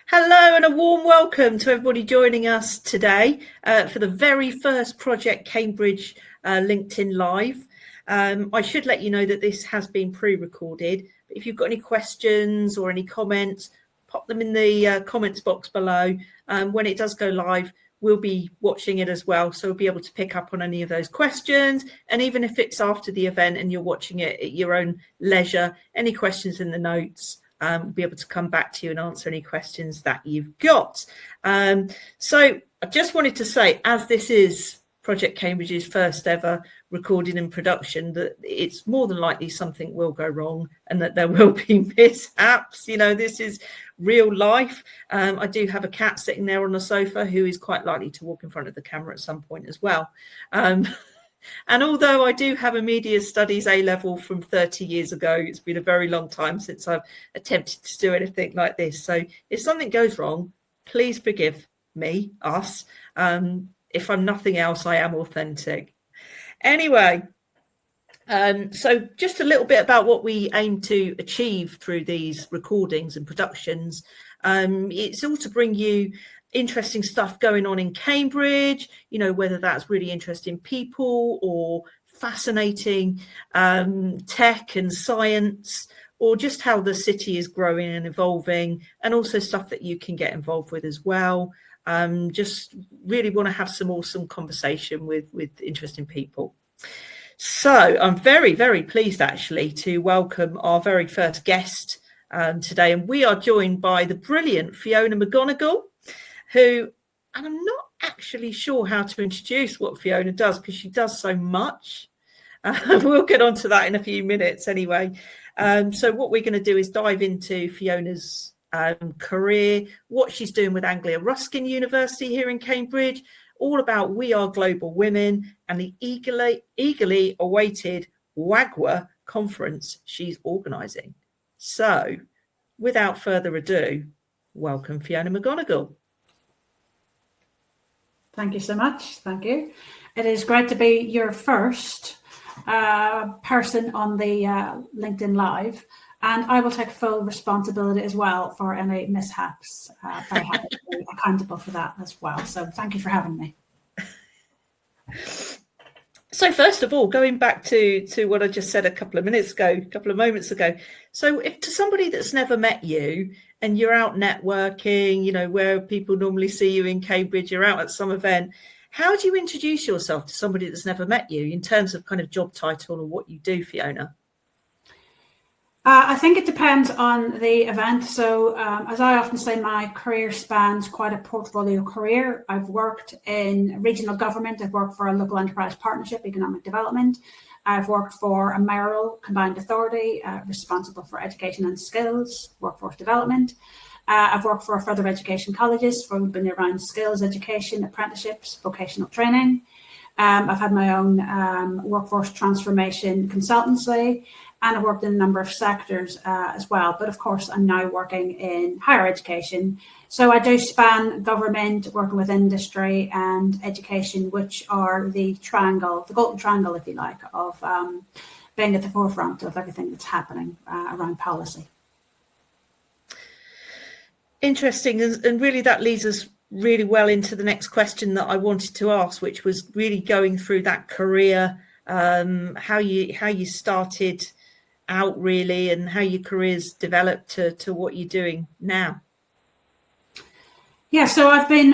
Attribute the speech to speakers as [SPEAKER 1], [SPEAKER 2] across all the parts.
[SPEAKER 1] Hello and a warm welcome to everybody joining us today for the very first Project Cambridge LinkedIn Live. I should let you know that this has been pre-recorded. But if you've got any questions or any comments, pop them in the comments box below. When it does go live, we'll be watching it as well. So we'll be able to pick up on any of those questions. And even if it's after the event and you're watching it at your own leisure, any questions in the notes, we'll be able to come back to you and answer any questions that you've got. So I just wanted to say, as this is Project Cambridge's first ever recording and production, that it's more than likely something will go wrong and that there will be mishaps. You know, this is real life. I do have a cat sitting there on the sofa who is quite likely to walk in front of the camera at some point as well. And although I do have a media studies A-level from 30 years ago, it's been a very long time since I've attempted to do anything like this. So if something goes wrong, please forgive me, us. If I'm nothing else, I am authentic. Anyway, so just a little bit about what we aim to achieve through these recordings and productions. It's all to bring you interesting stuff going on in Cambridge, you know, whether that's really interesting people or fascinating tech and science, or just how the city is growing and evolving, and also stuff that you can get involved with as well. Just really want to have some awesome conversation with interesting people. So I'm very, very pleased actually to welcome our very first guest today, and we are joined by the brilliant Fiona McGonigle, who, and I'm not actually sure how to introduce what Fiona does because she does so much. We'll get onto that in a few minutes anyway. So what we're going to do is dive into Fiona's career, what she's doing with Anglia Ruskin University here in Cambridge, all about We Are Global Women and the eagerly awaited WAGWA conference she's organising. So without further ado, welcome Fiona McGonigle.
[SPEAKER 2] Thank you so much. Thank you. It is great to be your first person on the LinkedIn Live, and I will take full responsibility as well for any mishaps. Very happy to be accountable for that as well. So thank you for having me.
[SPEAKER 1] So first of all, going back to what I just said a couple of moments ago. So if to somebody that's never met you and you're out networking, you know, where people normally see you in Cambridge, you're out at some event, how do you introduce yourself to somebody that's never met you in terms of kind of job title or what you do, Fiona?
[SPEAKER 2] I think it depends on the event. So as I often say, my career spans quite a portfolio career. I've worked in regional government. I've worked for a local enterprise partnership, economic development. I've worked for a mayoral combined authority responsible for education and skills, workforce development. I've worked for further education colleges for been around skills education, apprenticeships, vocational training. I've had my own workforce transformation consultancy, and I've worked in a number of sectors as well. But of course, I'm now working in higher education. So I do span government, working with industry and education, which are the triangle, the golden triangle, if you like, of being at the forefront of everything that's happening around policy.
[SPEAKER 1] Interesting. And really that leads us really well into the next question that I wanted to ask, which was really going through that career, how you started out really, and how your career's developed to what you're doing now.
[SPEAKER 2] Yeah, so I've been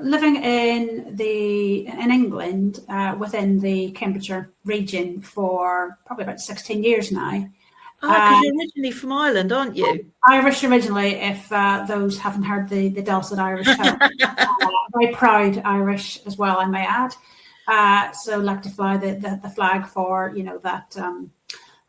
[SPEAKER 2] living in England within the Cambridgeshire region for probably about 16 years now.
[SPEAKER 1] Because you're originally from Ireland, aren't you?
[SPEAKER 2] Irish originally, if those haven't heard the dulcet Irish tone. Very proud Irish as well, I may add. So like to fly the flag for, you know, that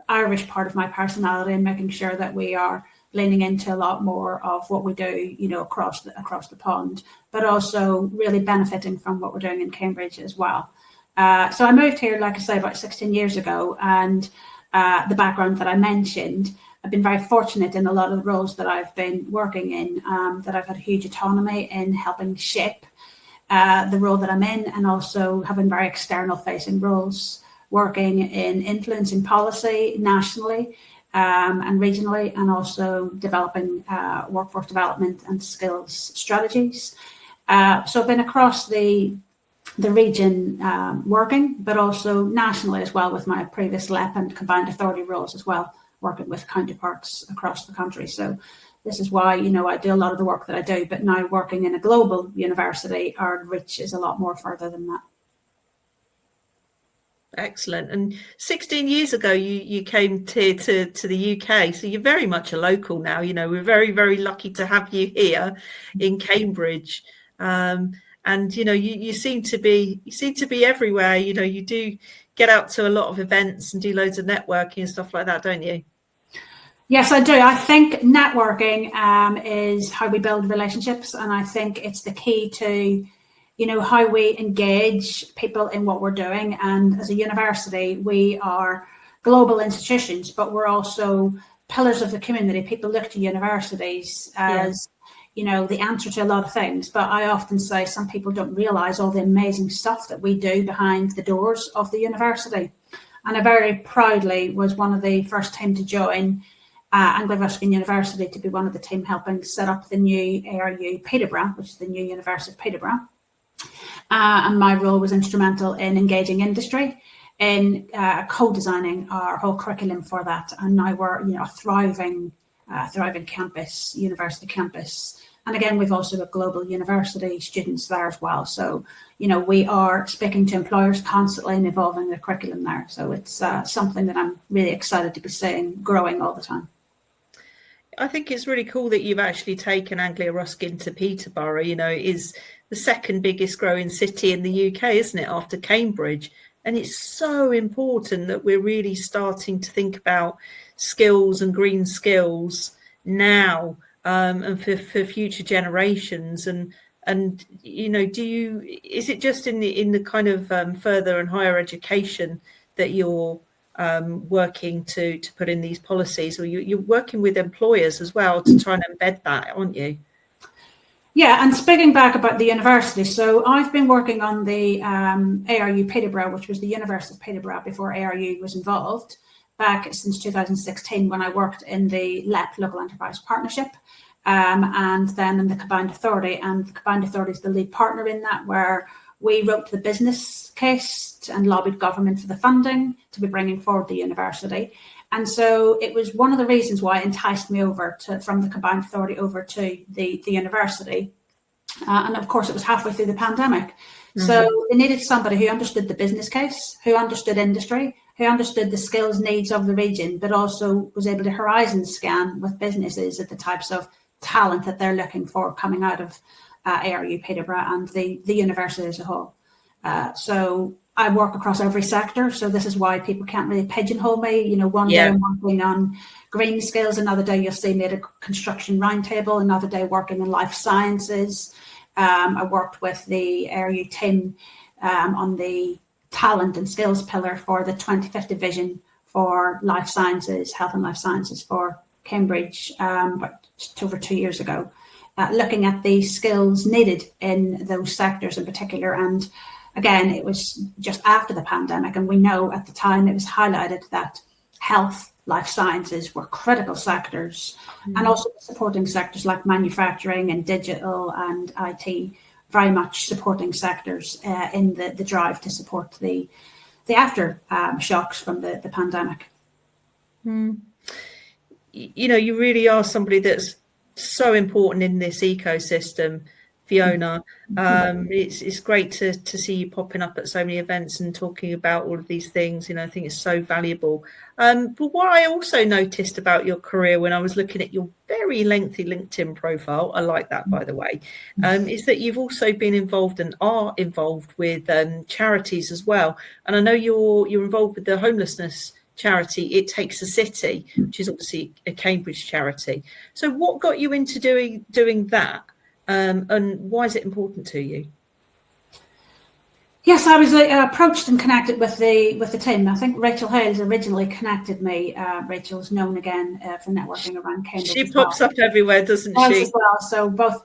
[SPEAKER 2] Irish part of my personality, and making sure that we are leaning into a lot more of what we do, you know, across the pond, but also really benefiting from what we're doing in Cambridge as well. So I moved here, like I say, about 16 years ago, and the background that I mentioned, I've been very fortunate in a lot of the roles that I've been working in, that I've had huge autonomy in helping shape the role that I'm in, and also having very external facing roles, working in influencing policy nationally, and regionally, and also developing workforce development and skills strategies. So I've been across the region working, but also nationally as well with my previous LEP and combined authority roles as well, working with counterparts across the country. So this is why, I do a lot of the work that I do, but now working in a global university, our reach is a lot more further than that.
[SPEAKER 1] Excellent. And 16 years ago, you came to the UK, so you're very much a local now. We're very, very lucky to have you here in Cambridge. And you seem to be everywhere. You do get out to a lot of events and do loads of networking and stuff like that, don't you?
[SPEAKER 2] Yes, I do. I think networking is how we build relationships, and I think it's the key to how we engage people in what we're doing. And as a university, we are global institutions, but we're also pillars of the community. People look to universities as, the answer to a lot of things. But I often say some people don't realise all the amazing stuff that we do behind the doors of the university. And I very proudly was one of the first team to join Anglo-Ruskin University to be one of the team helping set up the new ARU Peterborough, which is the new University of Peterborough. And my role was instrumental in engaging industry in co-designing our whole curriculum for that. And now we're a thriving campus, university campus. And again, we've also got global university students there as well. So, we are speaking to employers constantly and evolving the curriculum there. So it's something that I'm really excited to be seeing growing all the time.
[SPEAKER 1] I think it's really cool that you've actually taken Anglia-Ruskin to Peterborough. It is the second biggest growing city in the UK, isn't it, after Cambridge? And it's so important that we're really starting to think about skills and green skills now, and for future generations. And is it just in the kind of further and higher education that you're working to put in these policies, or you're working with employers as well to try and embed that, aren't you?
[SPEAKER 2] Yeah, and speaking back about the university, so I've been working on the ARU Peterborough, which was the University of Peterborough before ARU was involved, back since 2016 when I worked in the LEP, Local Enterprise Partnership, and then in the Combined Authority. And the Combined Authority is the lead partner in that, where we wrote the business case and lobbied government for the funding to be bringing forward the university. And so it was one of the reasons why it enticed me over from the Combined Authority over to the university. And of course, it was halfway through the pandemic. Mm-hmm. So they needed somebody who understood the business case, who understood industry, who understood the skills needs of the region, but also was able to horizon scan with businesses at the types of talent that they're looking for coming out of ARU Peterborough and the university as a whole. So I work across every sector, so this is why people can't really pigeonhole me. One day I'm working on green skills, another day you'll see me at a construction roundtable, another day working in life sciences. I worked with the ARU team on the talent and skills pillar for the 2050 vision for life sciences, health and life sciences for Cambridge, just over 2 years ago, looking at the skills needed in those sectors in particular. And again, it was just after the pandemic, and we know at the time it was highlighted that health, life sciences were critical sectors, and also supporting sectors like manufacturing and digital and IT, very much supporting sectors in the drive to support the after shocks from the pandemic.
[SPEAKER 1] You really are somebody that's so important in this ecosystem, Fiona. It's great to see you popping up at so many events and talking about all of these things. I think it's so valuable. But what I also noticed about your career when I was looking at your very lengthy LinkedIn profile, I like that, by the way, is that you've also been involved and are involved with charities as well. And I know you're involved with the homelessness charity It Takes a City, which is obviously a Cambridge charity. So what got you into doing that? And why is it important to you?
[SPEAKER 2] Yes, I was approached and connected with the team. I think Rachel Hales originally connected me. Rachel's known again for networking around Cambridge.
[SPEAKER 1] She pops up everywhere, doesn't she?
[SPEAKER 2] As well. So both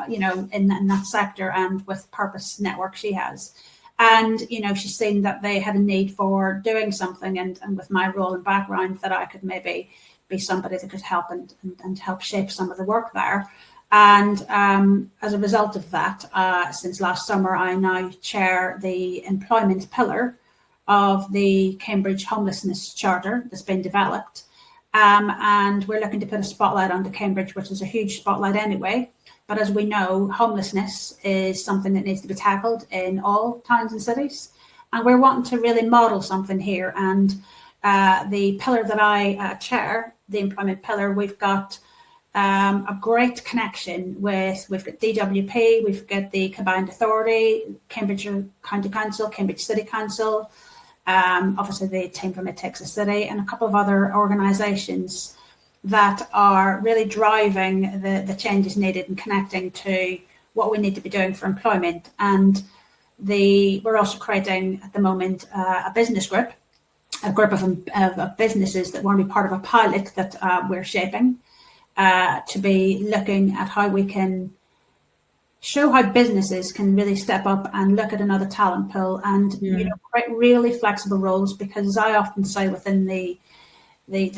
[SPEAKER 2] in that sector and with Purpose Network she has. And, she's seen that they had a need for doing something, and with my role and background that I could maybe be somebody that could help and help shape some of the work there. And as a result of that, since last summer, I now chair the employment pillar of the Cambridge Homelessness Charter that's been developed. And we're looking to put a spotlight onto Cambridge, which is a huge spotlight anyway. But as we know, homelessness is something that needs to be tackled in all towns and cities. And we're wanting to really model something here. And the pillar that I chair, the employment pillar, we've got a great connection we've got DWP, we've got the Combined Authority, Cambridge County Council, Cambridge City Council, obviously the team from It Takes a City, and a couple of other organisations that are really driving the changes needed and connecting to what we need to be doing for employment. And we're also creating at the moment a business group, a group of businesses that want to be part of a pilot that we're shaping to be looking at how we can show how businesses can really step up and look at another talent pool and create really flexible roles, because as I often say within the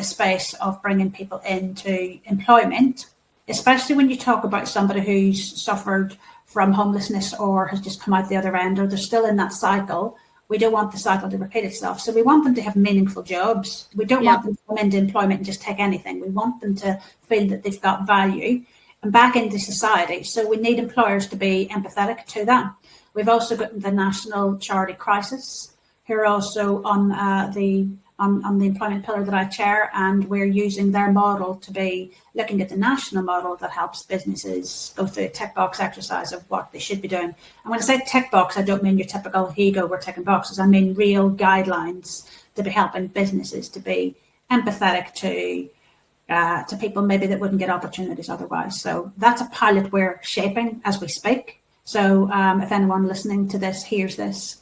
[SPEAKER 2] space of bringing people into employment, especially when you talk about somebody who's suffered from homelessness or has just come out the other end, or they're still in that cycle, we don't want the cycle to repeat itself. So we want them to have meaningful jobs. We don't want them to come into employment and just take anything. We want them to feel that they've got value and back into society. So we need employers to be empathetic to that. We've also got the National Charity Crisis, who are also on the employment pillar that I chair, and we're using their model to be looking at the national model that helps businesses go through a tick box exercise of what they should be doing. And when I say tick box, I don't mean your typical here you go, we're ticking boxes. I mean real guidelines to be helping businesses to be empathetic to people maybe that wouldn't get opportunities otherwise. So that's a pilot we're shaping as we speak. So if anyone listening to this hears this,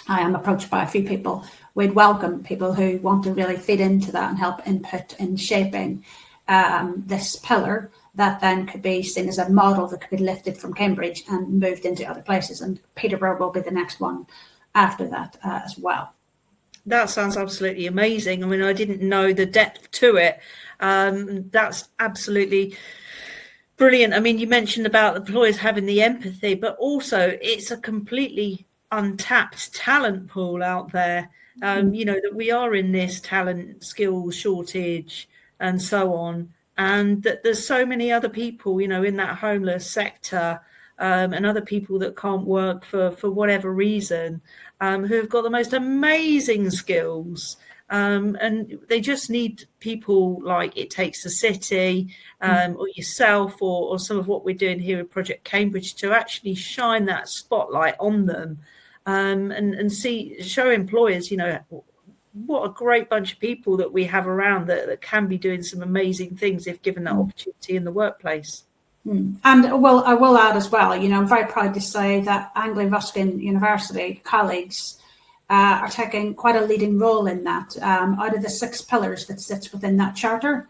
[SPEAKER 2] I am approached by a few people. We'd welcome people who want to really feed into that and help input in shaping this pillar that then could be seen as a model that could be lifted from Cambridge and moved into other places. And Peterborough will be the next one after that as well.
[SPEAKER 1] That sounds absolutely amazing. I mean, I didn't know the depth to it. That's absolutely brilliant. I mean, you mentioned about employers having the empathy, but also it's a completely untapped talent pool out there. That we are in this talent skills shortage and so on, and that there's so many other people, in that homeless sector and other people that can't work for whatever reason, who have got the most amazing skills. And they just need people like It Takes a City or yourself or some of what we're doing here at Project Cambridge to actually shine that spotlight on them. And show employers, what a great bunch of people that we have around that can be doing some amazing things if given that opportunity in the workplace.
[SPEAKER 2] And I will add as well, I'm very proud to say that Anglia Ruskin University colleagues are taking quite a leading role in that. Out of the 6 pillars that sits within that charter,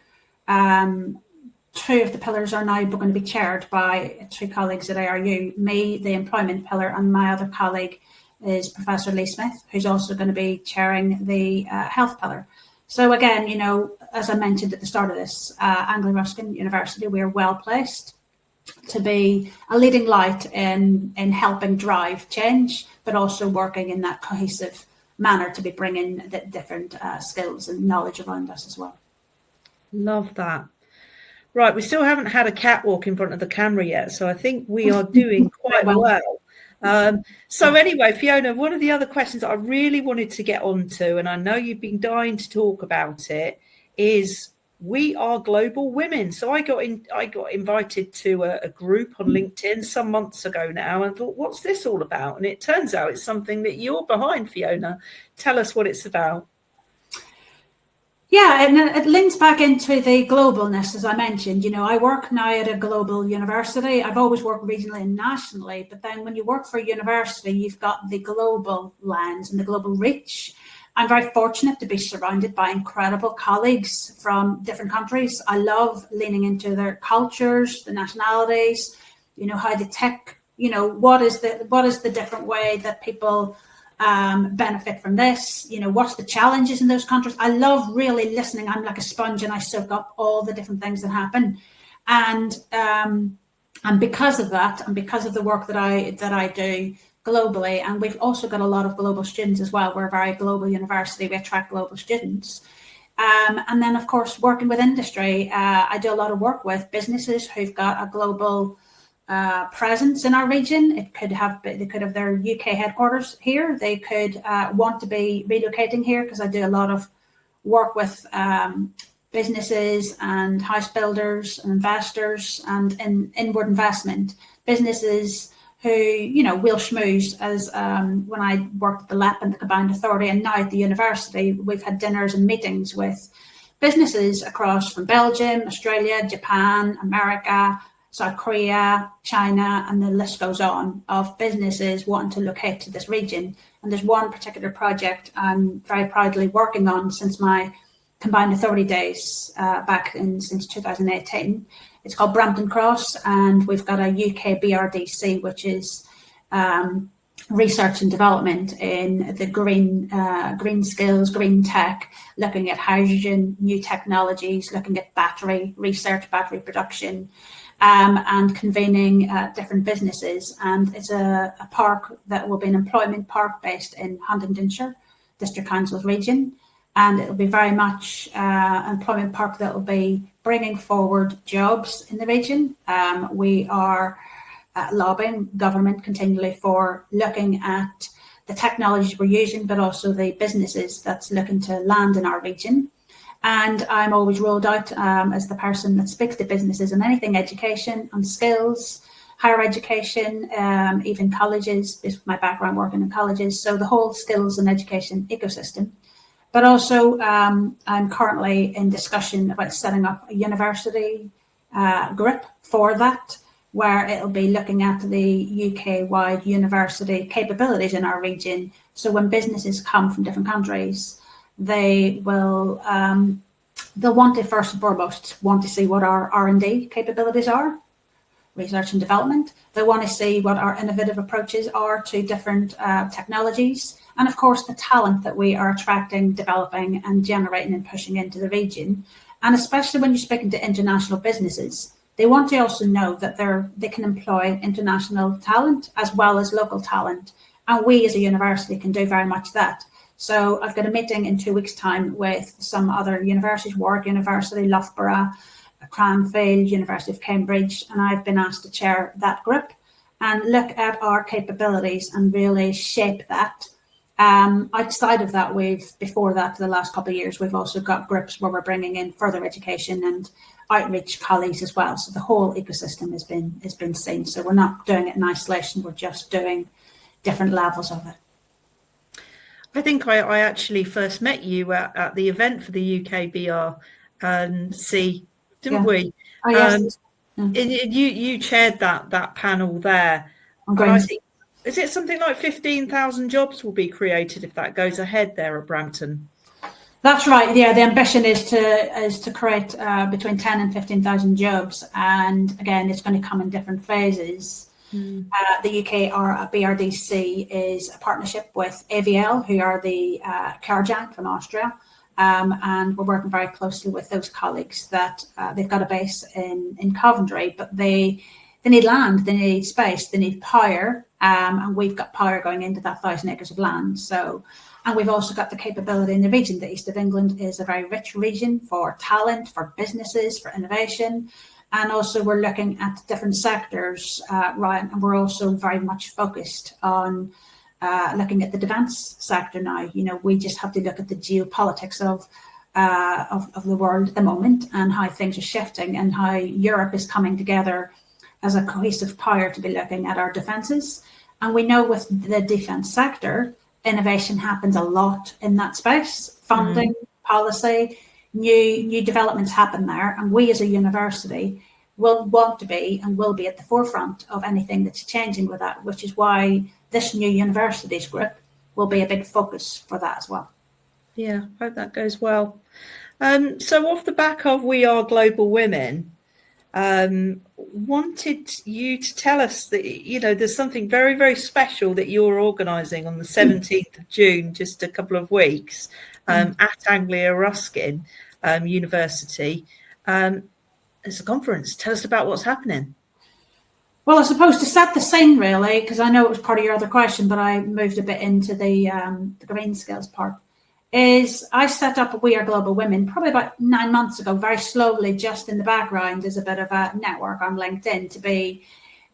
[SPEAKER 2] 2 of the pillars are now going to be chaired by 2 colleagues at ARU, me, the employment pillar, and my other colleague is Professor Lee Smith, who's also going to be chairing the health pillar. So again, as I mentioned at the start of this, Anglia Ruskin University, we are well placed to be a leading light in helping drive change, but also working in that cohesive manner to be bringing the different skills and knowledge around us as well.
[SPEAKER 1] Love that. Right, we still haven't had a catwalk in front of the camera yet, so I think we are doing quite well. So anyway, Fiona, one of the other questions I really wanted to get onto, and I know you've been dying to talk about it, is we are global women. So I got invited to a group on LinkedIn some months ago now, and thought, what's this all about? And it turns out it's something that you're behind, Fiona. Tell us what it's about.
[SPEAKER 2] Yeah, and it links back into the globalness, as I mentioned. I work now at a global university. I've always worked regionally and nationally, but then when you work for a university, you've got the global lens and the global reach. I'm very fortunate to be surrounded by incredible colleagues from different countries. I love leaning into their cultures, the nationalities, how they tick, what is the different way that people benefit from this? What's the challenges in those countries? I love really listening. I'm like a sponge and I soak up all the different things that happen. And because of that, and because of the work that I do globally, and we've also got a lot of global students as well. We're a very global university. We attract global students. And then, of course, working with industry, I do a lot of work with businesses who've got a global presence in our region. They could have their UK headquarters here. They could want to be relocating here, because I do a lot of work with businesses and house builders and investors and inward investment businesses who, will schmooze, as when I worked at the LEP and the Combined Authority, and now at the university, we've had dinners and meetings with businesses across from Belgium, Australia, Japan, America, South Korea, China, and the list goes on, of businesses wanting to locate to this region. And there's one particular project I'm very proudly working on since my Combined Authority days since 2018. It's called Brampton Cross, and we've got a UK BRDC, which is research and development in the green skills, green tech, looking at hydrogen, new technologies, looking at battery research, battery production, and convening different businesses. And it's a park that will be an employment park based in Huntingdonshire District Council's region. And it will be very much an employment park that will be bringing forward jobs in the region. We are lobbying government continually for looking at the technologies we're using, but also the businesses that's looking to land in our region. And I'm always rolled out as the person that speaks to businesses on anything education and skills, higher education, even colleges, with my background working in colleges. So the whole skills and education ecosystem. But also, I'm currently in discussion about setting up a university group for that, where it'll be looking at the UK-wide university capabilities in our region. So when businesses come from different countries, they will they'll want to first and foremost want to see what our R&D capabilities are, research and development. They want to see what our innovative approaches are to different technologies. And of course, the talent that we are attracting, developing and generating and pushing into the region. And especially when you're speaking to international businesses, they want to also know that they can employ international talent as well as local talent. And we as a university can do very much that. So I've got a meeting in 2 weeks' time with some other universities, Warwick University, Loughborough, Cranfield, University of Cambridge, and I've been asked to chair that group and look at our capabilities and really shape that. Outside of that, before that, for the last couple of years, we've also got groups where we're bringing in further education and outreach colleagues as well. So the whole ecosystem has been seen. So we're not doing it in isolation. We're just doing different levels of it.
[SPEAKER 1] I think I actually first met you at the event for the UK BRC, didn't we?
[SPEAKER 2] Oh, yes.
[SPEAKER 1] You chaired that panel there. Is it something like 15,000 jobs will be created if that goes ahead there at Brampton?
[SPEAKER 2] That's right. Yeah, the ambition is to create between 10 and 15,000 jobs, and again, it's going to come in different phases. The UK BRDC is a partnership with AVL, who are the car giant from Austria, and we're working very closely with those colleagues that they've got a base in Coventry, but they need land, they need space, they need power, and we've got power going into that 1,000 acres of land. So, and we've also got the capability in the region. The East of England is a very rich region for talent, for businesses, for innovation. And also we're looking at different sectors, Ryan, and we're also very much focused on looking at the defence sector now. We just have to look at the geopolitics of the world at the moment and how things are shifting and how Europe is coming together as a cohesive power to be looking at our defences. And we know with the defence sector, innovation happens a lot in that space. Funding, policy, new developments happen there. And we as a university will want to be and will be at the forefront of anything that's changing with that, which is why this new universities group will be a big focus for that as well.
[SPEAKER 1] Yeah, I hope that goes well. So off the back of We Are Global Women, wanted you to tell us that, there's something very, very special that you're organising on the 17th of June, just a couple of weeks, at Anglia Ruskin University. It's a conference. Tell us about what's happening.
[SPEAKER 2] Well, I suppose to set the scene, really, because I know it was part of your other question, but I moved a bit into the green skills part, is I set up We Are Global Women probably about 9 months ago, very slowly, just in the background as a bit of a network on LinkedIn to be,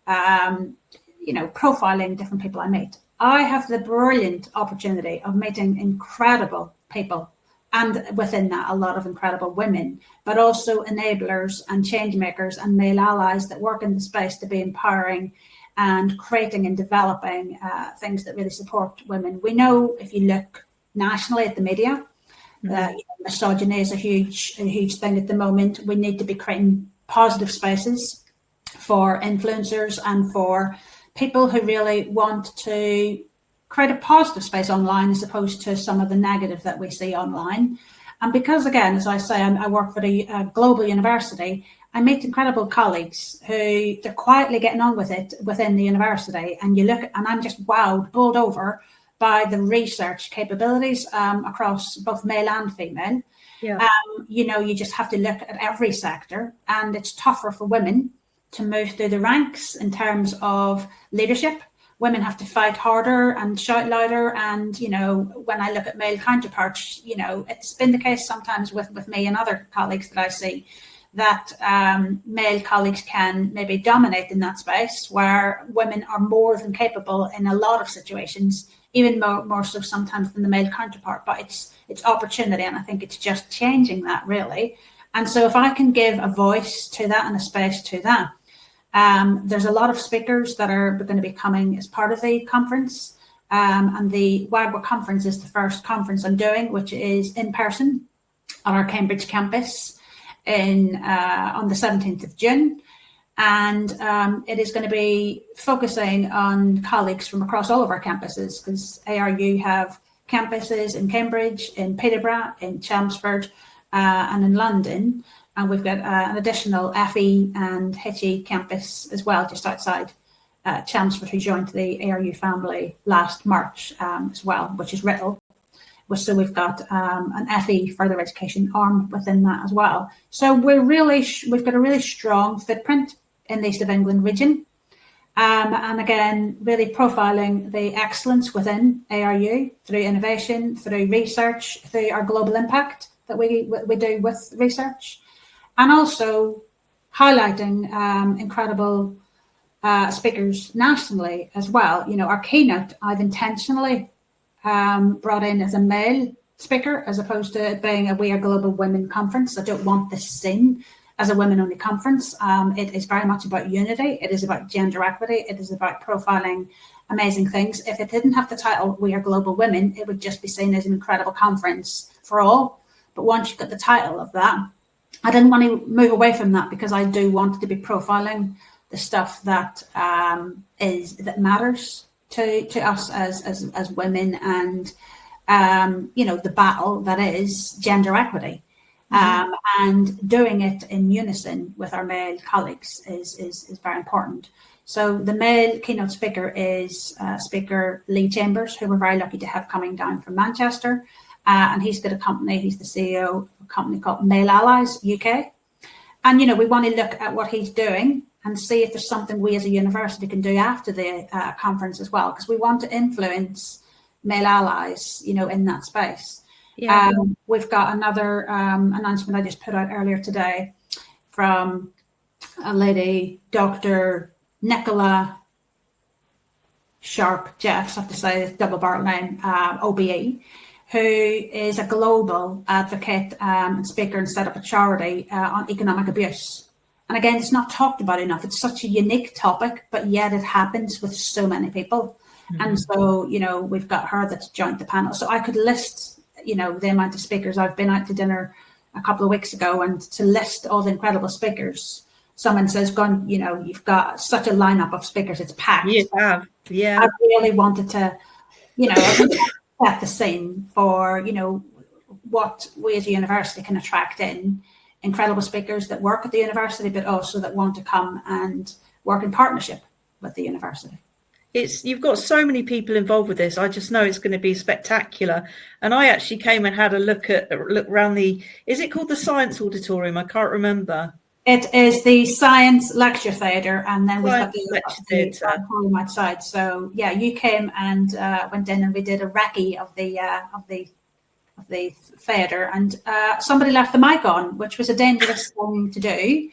[SPEAKER 2] profiling different people I meet. I have the brilliant opportunity of meeting incredible people, and within that, a lot of incredible women, but also enablers and change makers and male allies that work in the space to be empowering and creating and developing things that really support women. We know, if you look nationally at the media, misogyny is a huge thing at the moment. We need to be creating positive spaces for influencers and for people who really want to create a positive space online as opposed to some of the negative that we see online. And because, again, as I say, I work for a global university, I meet incredible colleagues who they're quietly getting on with it within the university. And you look, and I'm just wowed, bowled over by the research capabilities across both male and female.
[SPEAKER 1] Yeah.
[SPEAKER 2] You just have to look at every sector, and it's tougher for women to move through the ranks in terms of leadership. Women have to fight harder and shout louder. And, when I look at male counterparts, it's been the case sometimes with me and other colleagues that I see that male colleagues can maybe dominate in that space, where women are more than capable in a lot of situations, even more so sometimes than the male counterpart. But it's opportunity, and I think it's just changing that, really. And so if I can give a voice to that and a space to that, there's a lot of speakers that are going to be coming as part of the conference. And the WAGWA conference is the first conference I'm doing, which is in person on our Cambridge campus on the 17th of June. And it is going to be focusing on colleagues from across all of our campuses, because ARU have campuses in Cambridge, in Peterborough, in Chelmsford, and in London. And we've got an additional FE and HE campus as well, just outside Chelmsford, who joined the ARU family last March as well, which is Writtle. So we've got an FE further education arm within that as well. So we've got a really strong footprint in the East of England region. And again, really profiling the excellence within ARU through innovation, through research, through our global impact that we do with research. And also highlighting incredible speakers nationally as well. Our keynote, I've intentionally brought in as a male speaker, as opposed to it being a We Are Global Women conference. I don't want this seen as a women-only conference. It is very much about unity. It is about gender equity. It is about profiling amazing things. If it didn't have the title We Are Global Women, it would just be seen as an incredible conference for all. But once you've got the title of that, I didn't want to move away from that, because I do want to be profiling the stuff that matters to us as women, and the battle that is gender equity, and doing it in unison with our male colleagues is very important. So the male keynote speaker is Speaker Lee Chambers, who we're very lucky to have coming down from Manchester. And he's got a company, he's the CEO of a company called Male Allies UK. And, we want to look at what he's doing and see if there's something we as a university can do after the conference as well, because we want to influence male allies, in that space. Yeah. We've got another announcement I just put out earlier today from a lady, Dr. Nicola Sharp Jeffs, I have to say, double barrel name, OBE, who is a global advocate and speaker, and set up a charity on economic abuse. And again, it's not talked about enough. It's such a unique topic, but yet it happens with so many people. Mm-hmm. And so, we've got her that's joined the panel. So I could list, the amount of speakers. I've been out to dinner a couple of weeks ago, and to list all the incredible speakers, someone says, you've got such a lineup of speakers, it's packed.
[SPEAKER 1] Yeah.
[SPEAKER 2] I really wanted to, set the scene for, what we as a university can attract in incredible speakers that work at the university, but also that want to come and work in partnership with the university.
[SPEAKER 1] You've got so many people involved with this. I just know it's going to be spectacular. And I actually came and had a look around is it called the Science Auditorium? I can't remember.
[SPEAKER 2] It is the Science Lecture Theatre, and then we've got the
[SPEAKER 1] Lecture Theatre
[SPEAKER 2] outside. So yeah, you came and went in, and we did a recce of the theatre, and somebody left the mic on, which was a dangerous thing to do,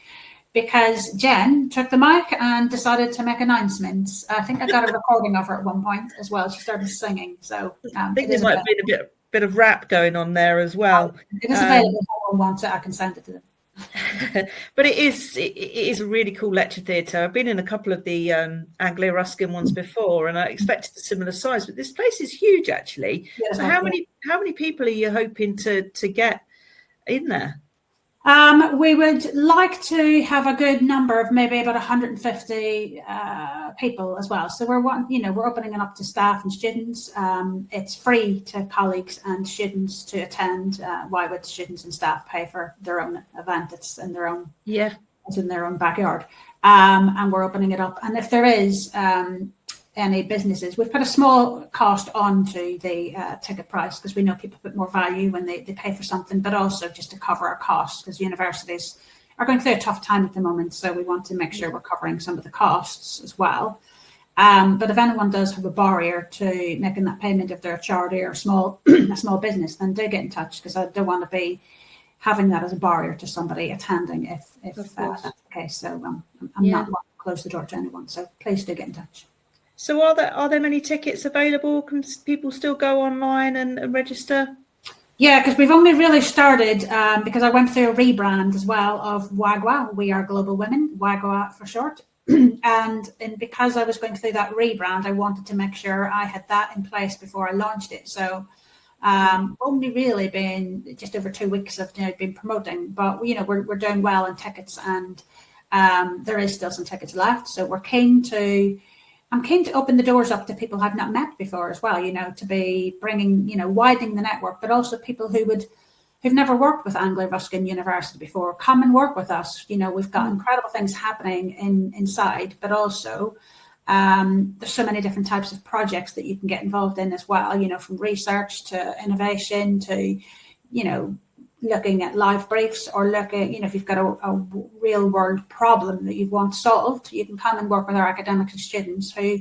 [SPEAKER 2] because Jen took the mic and decided to make announcements. I think I got a recording of her at one point as well. She started singing. So
[SPEAKER 1] I think there might have been a bit of rap going on there as well.
[SPEAKER 2] It is available if anyone wants it. I can send it to them.
[SPEAKER 1] But it is a really cool lecture theatre. I've been in a couple of the Anglia-Ruskin ones before, and I expected a similar size, but this place is huge actually. Yeah, so how many people are you hoping to get in there?
[SPEAKER 2] We would like to have a good number of maybe about 150 people as well. So we're opening it up to staff and students. It's free to colleagues and students to attend. Why would students and staff pay for their own event? It's in their own it's in their own backyard. And we're opening it up. And if there is any businesses, we've put a small cost onto the ticket price, because we know people put more value when they pay for something, but also just to cover our costs, because universities are going through a tough time at the moment, so we want to make sure we're covering some of the costs as well. But if anyone does have a barrier to making that payment, if they're a charity or a small business, then do get in touch, because I don't want to be having that as a barrier to somebody attending if that's the case. So I'm not wanting to close the door to anyone, so please do get in touch.
[SPEAKER 1] So are there many tickets available? Can people still go online and register?
[SPEAKER 2] Yeah, because we've only really started, because I went through a rebrand as well of WAGWA, We Are Global Women, WAGWA for short. and because I was going through that rebrand, I wanted to make sure I had that in place before I launched it. So only really been just over 2 weeks of been promoting, but we're doing well in tickets, and there is still some tickets left. So I'm keen to open the doors up to people I've not met before as well, to be bringing, widening the network, but also people who've never worked with Anglia-Ruskin University before, come and work with us. We've got incredible things happening inside, but also there's so many different types of projects that you can get involved in as well, from research to innovation to, looking at live briefs, or if you've got a real world problem that you want solved, you can come and work with our academics and students who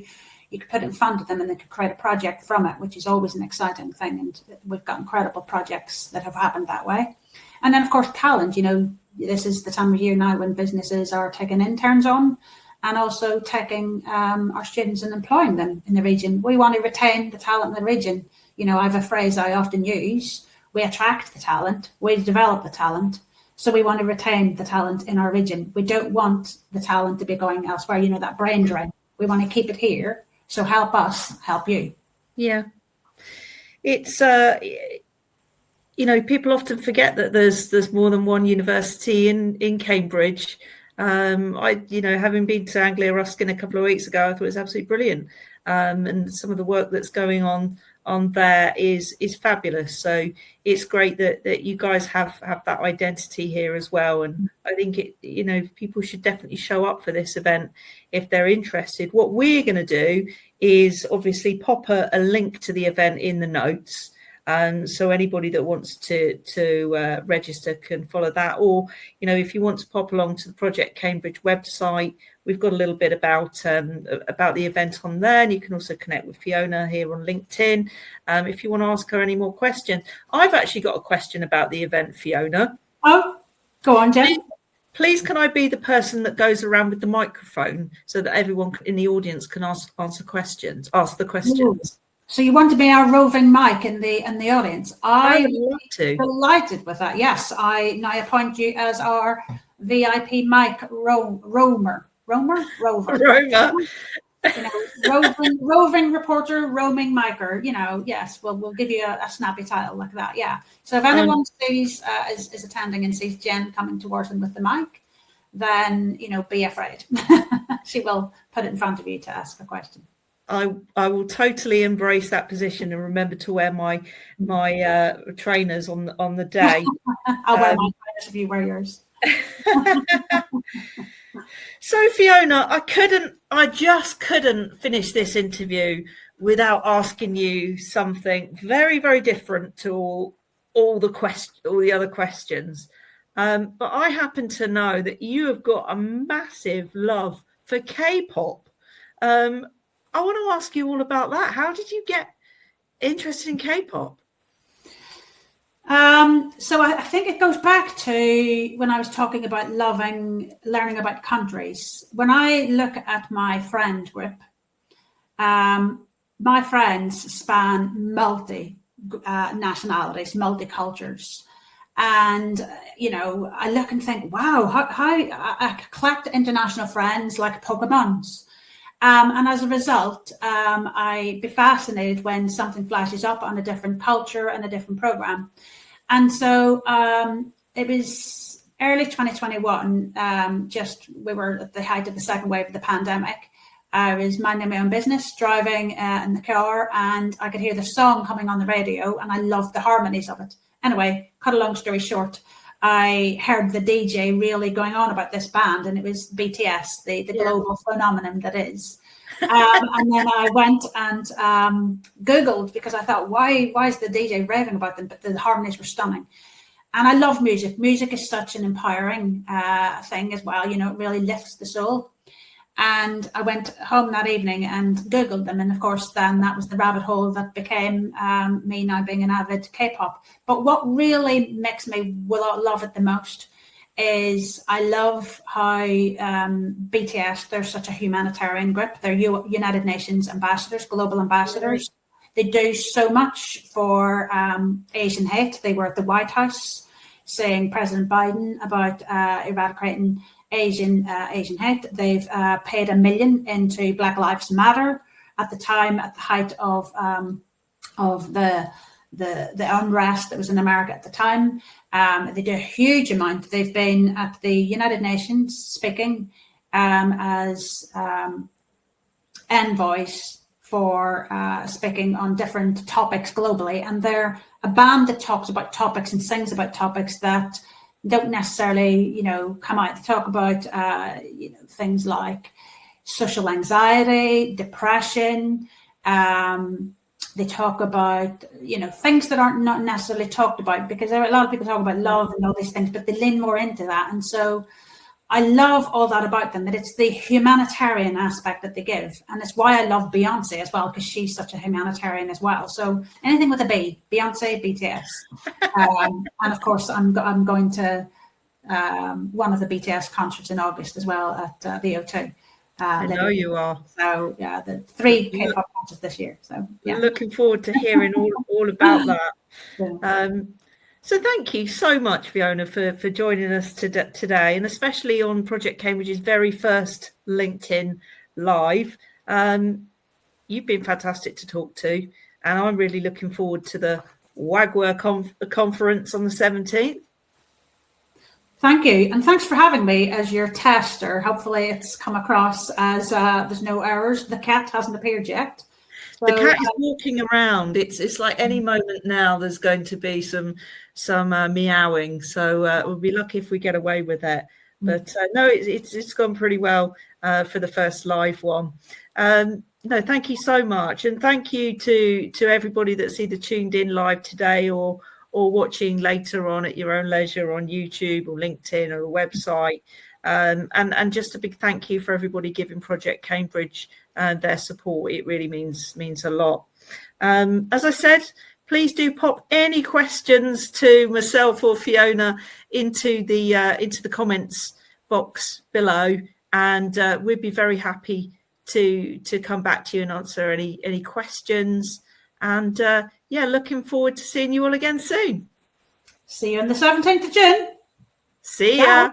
[SPEAKER 2] you could put in front of them, and they could create a project from it, which is always an exciting thing. And we've got incredible projects that have happened that way. And then, of course, talent. This is the time of year now when businesses are taking interns on, and also taking our students and employing them in the region. We want to retain the talent in the region. I have a phrase I often use: we attract the talent, we develop the talent, so we want to retain the talent in our region. We don't want the talent to be going elsewhere, that brain drain. We want to keep it here, so help us help you.
[SPEAKER 1] Yeah. It's, people often forget that there's more than one university in Cambridge. Having been to Anglia-Ruskin a couple of weeks ago, I thought it was absolutely brilliant. And some of the work that's going on there is fabulous. So it's great that you guys have that identity here as well. And I think people should definitely show up for this event if they're interested. What we're going to do is obviously pop a link to the event in the notes. So anybody that wants to register can follow that, or if you want to pop along to the Project Cambridge website, we've got a little bit about the event on there, and you can also connect with Fiona here on LinkedIn if you want to ask her any more questions. I've actually got a question about the event, Fiona.
[SPEAKER 2] Oh, go on, Jen.
[SPEAKER 1] Please, can I be the person that goes around with the microphone so that everyone in the audience can ask the questions? Ooh.
[SPEAKER 2] So you want to be our roving mic in the audience?
[SPEAKER 1] I would love to.
[SPEAKER 2] Delighted with that. Yes, I now appoint you as our VIP mic rover. Roving reporter, roaming micer. Yes, we'll give you a snappy title like that. Yeah. So if anyone sees is attending and sees Jen coming towards them with the mic, then be afraid. She will put it in front of you to ask a question.
[SPEAKER 1] I will totally embrace that position and remember to wear my trainers on the day.
[SPEAKER 2] I'll wear my trainers if you wear yours.
[SPEAKER 1] So Fiona, I just couldn't finish this interview without asking you something very, very different to all the other questions. But I happen to know that you have got a massive love for K-pop. I want to ask you all about that. How did you get interested in K-pop?
[SPEAKER 2] So I think it goes back to when I was talking about learning about countries. When I look at my friend group, my friends span multi nationalities, multi-cultures. And, I look and think, wow, how I collect international friends like Pokemons. And as a result, I'd be fascinated when something flashes up on a different culture and a different program. And so it was early 2021, we were at the height of the second wave of the pandemic. I was minding my own business, driving in the car, and I could hear the song coming on the radio, and I loved the harmonies of it. Anyway, cut a long story short, I heard the DJ really going on about this band, and it was BTS, the global phenomenon that is. And then I went and Googled, because I thought, why is the DJ raving about them? But the harmonies were stunning. And I love music. Music is such an empowering thing as well. It really lifts the soul. And I went home that evening and Googled them. And of course, then that was the rabbit hole that became me now being an avid K-pop. But what really makes me love it the most is I love how BTS, they're such a humanitarian group. They're United Nations ambassadors, global ambassadors. They do so much for Asian hate. They were at the White House saying President Biden about eradicating Asian hate. They've paid $1 million into Black Lives Matter at the height of the unrest that was in America at the time. They do a huge amount. They've been at the United Nations speaking as envoys for speaking on different topics globally. And they're a band that talks about topics and sings about topics that don't necessarily, come out. They talk about, things like social anxiety, depression. They talk about, things that aren't not necessarily talked about, because a lot of people talk about love and all these things, but they lean more into that. And so I love all that about them, that it's the humanitarian aspect that they give. And it's why I love Beyonce as well, because she's such a humanitarian as well. So anything with a B, Beyonce, BTS. And of course, I'm going to one of the BTS concerts in August as well at the O2.
[SPEAKER 1] I know you are.
[SPEAKER 2] So yeah, the 3 K-pop concerts this year. So yeah,
[SPEAKER 1] looking forward to hearing all about that. Yeah. So thank you so much, Fiona, for joining us today, and especially on Project Cambridge's very first LinkedIn Live. You've been fantastic to talk to, and I'm really looking forward to the WAGWA conference on the 17th.
[SPEAKER 2] Thank you. And thanks for having me as your tester. Hopefully it's come across as there's no errors. The cat hasn't appeared yet.
[SPEAKER 1] So, the cat is walking around. It's like any moment now there's going to be some meowing. So we'll be lucky if we get away with it. But no, it's gone pretty well for the first live one. No, thank you so much. And thank you to everybody that's either tuned in live today or watching later on at your own leisure on YouTube or LinkedIn or the website. And just a big thank you for everybody giving Project Cambridge their support. It really means a lot. As I said, please do pop any questions to myself or Fiona into the comments box below, and we'd be very happy to come back to you and answer any questions. And looking forward to seeing you all again soon.
[SPEAKER 2] See you on the 17th of June.
[SPEAKER 1] See ya.